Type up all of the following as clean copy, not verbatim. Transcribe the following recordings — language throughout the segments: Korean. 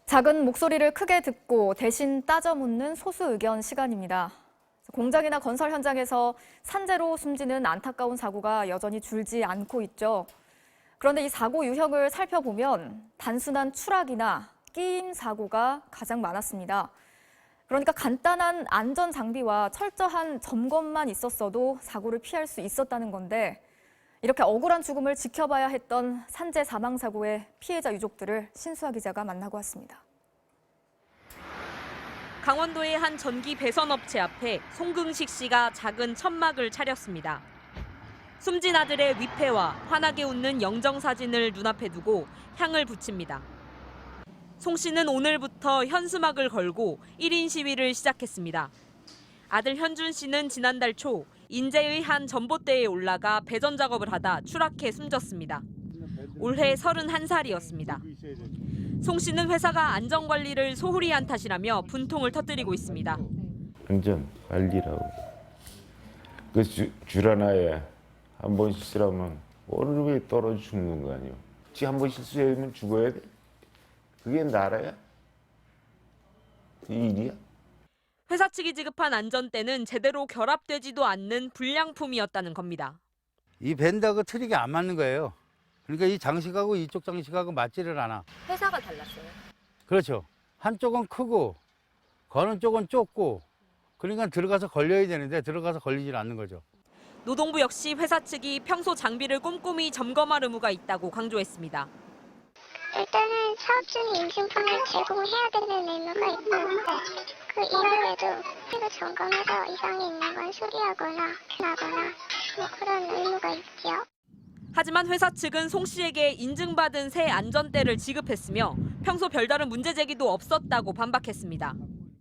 작은 목소리를 크게 듣고 대신 따져 묻는 소수 의견 시간입니다. 공장이나 건설 현장에서 산재로 숨지는 안타까운 사고가 여전히 줄지 않고 있죠. 그런데 이 사고 유형을 살펴보면 단순한 추락이나 끼임 사고가 가장 많았습니다. 그러니까 간단한 안전 장비와 철저한 점검만 있었어도 사고를 피할 수 있었다는 건데, 이렇게 억울한 죽음을 지켜봐야 했던 산재 사망 사고의 피해자 유족들을 신수아 기자가 만나고 왔습니다. 강원도의 한 전기 배선업체 앞에 송긍식 씨가 작은 천막을 차렸습니다. 숨진 아들의 위패와 환하게 웃는 영정사진을 눈앞에 두고 향을 붙입니다. 송 씨는 오늘부터 현수막을 걸고 1인 시위를 시작했습니다. 아들 현준 씨는 지난달 초 인제의 한 전봇대에 올라가 배전 작업을 하다 추락해 숨졌습니다. 올해 31살이었습니다. 송 씨는 회사가 안전관리를 소홀히 한 탓이라며 분통을 터뜨리고 있습니다. 안전관리라고. 그 줄 하나에 한 번 실수하면 오늘 왜 떨어져 죽는 거 아니에요? 지 한 번 실수하면 죽어야 돼? 그게 나라야? 이 일이야? 회사 측이 지급한 안전대는 제대로 결합되지도 않는 불량품이었다는 겁니다. 이 밴드하고 트릭이 안 맞는 거예요. 그러니까 이 장식하고 이쪽 장식하고 맞지를 않아. 회사가 달랐어요. 그렇죠. 한쪽은 크고 거는 쪽은 좁고, 그러니까 들어가서 걸려야 되는데 들어가서 걸리질 않는 거죠. 노동부 역시 회사 측이 평소 장비를 꼼꼼히 점검할 의무가 있다고 강조했습니다. 일단은 사업 중에 인증품을 제공해야 되는 의무가 있고, 그 이후에도 피부 점검해서 이상이 있는 건 수리하거나 교환하거나 그런 의무가 있지요. 하지만 회사 측은 송 씨에게 인증받은 새 안전대를 지급했으며 평소 별다른 문제 제기도 없었다고 반박했습니다.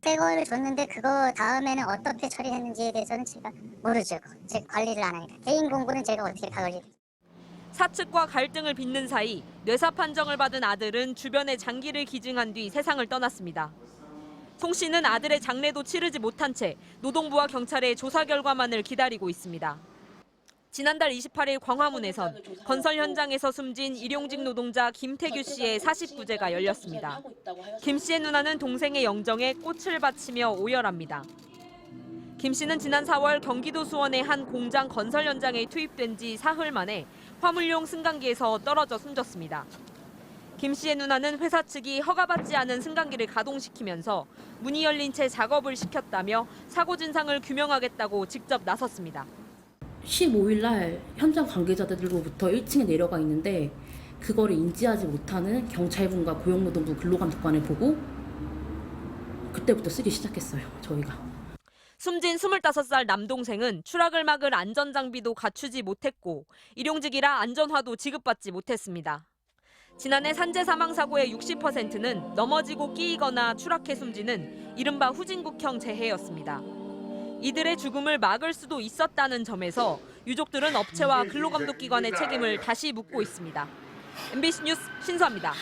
새 거를 줬는데 그거 다음에는 어떻게 처리했는지에 대해서는 제가 모르죠. 제가 관리를 안 하니까. 개인 공부는 제가 어떻게 다 관리를. 사측과 갈등을 빚는 사이 뇌사 판정을 받은 아들은 주변에 장기를 기증한 뒤 세상을 떠났습니다. 송 씨는 아들의 장례도 치르지 못한 채 노동부와 경찰의 조사 결과만을 기다리고 있습니다. 지난달 28일 광화문에선 건설 현장에서 숨진 일용직 노동자 김태규 씨의 49제가 열렸습니다. 김 씨의 누나는 동생의 영정에 꽃을 바치며 오열합니다. 김 씨는 지난 4월 경기도 수원의 한 공장 건설 현장에 투입된 지 사흘 만에 화물용 승강기에서 떨어져 숨졌습니다. 김 씨의 누나는 회사 측이 허가받지 않은 승강기를 가동시키면서 문이 열린 채 작업을 시켰다며 사고 진상을 규명하겠다고 직접 나섰습니다. 15일 날 현장 관계자들로부터 1층에 내려가 있는데 그거를 인지하지 못하는 경찰분과 고용노동부 근로감독관을 보고 그때부터 쓰기 시작했어요, 저희가. 숨진 25살 남동생은 추락을 막을 안전장비도 갖추지 못했고 일용직이라 안전화도 지급받지 못했습니다. 지난해 산재 사망 사고의 60%는 넘어지고 끼이거나 추락해 숨지는 이른바 후진국형 재해였습니다. 이들의 죽음을 막을 수도 있었다는 점에서 유족들은 업체와 근로감독기관의 책임을 다시 묻고 있습니다. MBC 뉴스 신수아입니다.